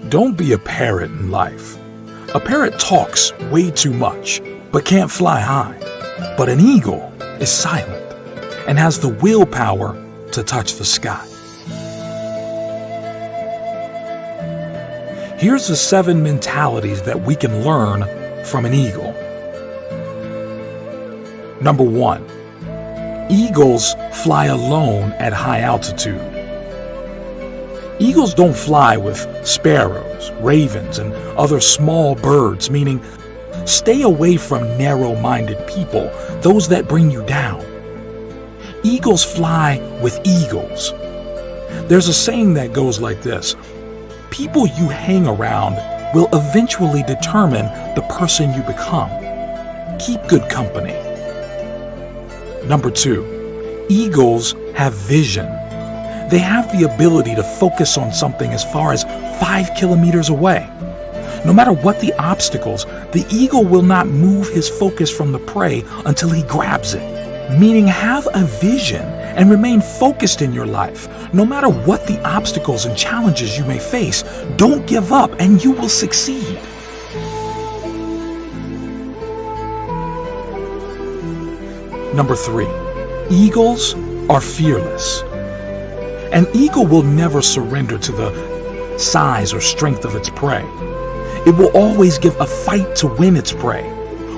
Don't be a parrot in life. A parrot talks way too much, but can't fly high. But an eagle is silent and has the willpower to touch the sky. Here's the 7 mentalities that we can learn from an eagle. Number 1, eagles fly alone at high altitude. Eagles don't fly with sparrows, ravens, and other small birds, meaning stay away from narrow-minded people, those that bring you down. Eagles fly with eagles. There's a saying that goes like this: people you hang around will eventually determine the person you become. Keep good company. Number 2, eagles have vision. They have the ability to focus on something as far as 5 kilometers away. No matter what the obstacles, the eagle will not move his focus from the prey until he grabs it. Meaning, have a vision and remain focused in your life. No matter what the obstacles and challenges you may face, don't give up and you will succeed. Number 3, eagles are fearless. An eagle will never surrender to the size or strength of its prey. It will always give a fight to win its prey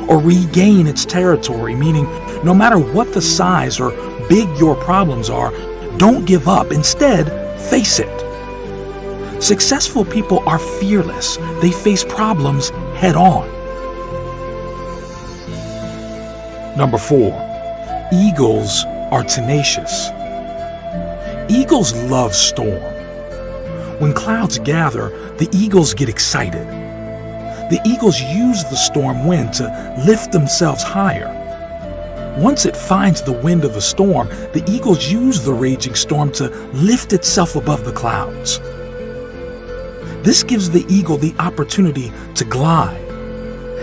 or regain its territory, meaning no matter what the size or big your problems are, don't give up. Instead, face it. Successful people are fearless. They face problems head on. Number 4, eagles are tenacious. Eagles love storm. When clouds gather, the eagles get excited. The eagles use the storm wind to lift themselves higher. Once it finds the wind of the storm, the eagles use the raging storm to lift itself above the clouds. This gives the eagle the opportunity to glide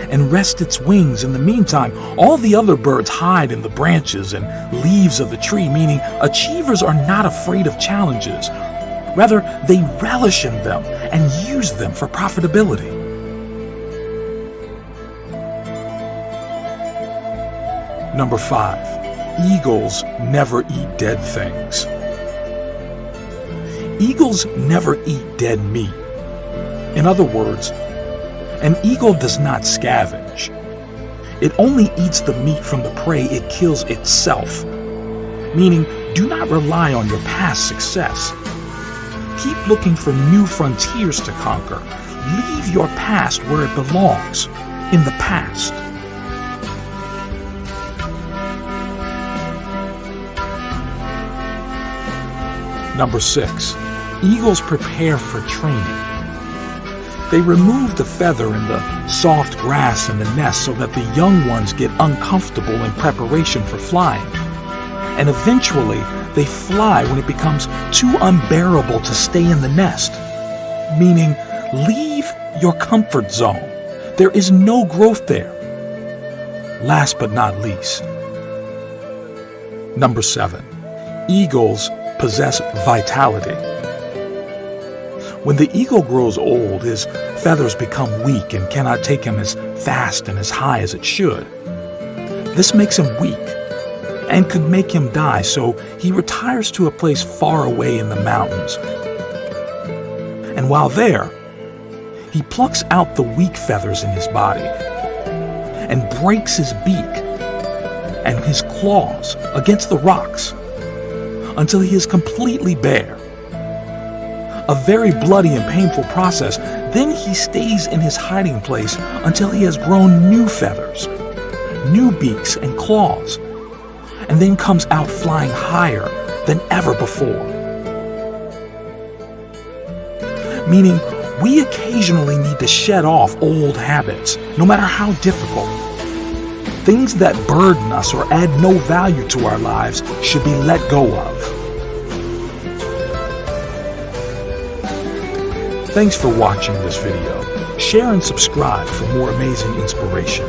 and rest its wings. In the meantime, all the other birds hide in the branches and leaves of the tree, meaning achievers are not afraid of challenges. Rather, they relish in them and use them for profitability. Number 5, eagles never eat dead things. Eagles never eat dead meat. In other words, an eagle does not scavenge. It only eats the meat from the prey it kills itself. Meaning, do not rely on your past success. Keep looking for new frontiers to conquer. Leave your past where it belongs, in the past. Number 6, eagles prepare for training. They remove the feather in the soft grass in the nest so that the young ones get uncomfortable in preparation for flying. And eventually, they fly when it becomes too unbearable to stay in the nest. Meaning, leave your comfort zone. There is no growth there. Last but not least, number 7, eagles possess vitality. When the eagle grows old, his feathers become weak and cannot take him as fast and as high as it should. This makes him weak and could make him die, so he retires to a place far away in the mountains. And while there, he plucks out the weak feathers in his body and breaks his beak and his claws against the rocks until he is completely bare. A very bloody and painful process. Then he stays in his hiding place until he has grown new feathers, new beaks and claws, and then comes out flying higher than ever before. Meaning, we occasionally need to shed off old habits, no matter how difficult. Things that burden us or add no value to our lives should be let go of. Thanks for watching this video. Share and subscribe for more amazing inspiration.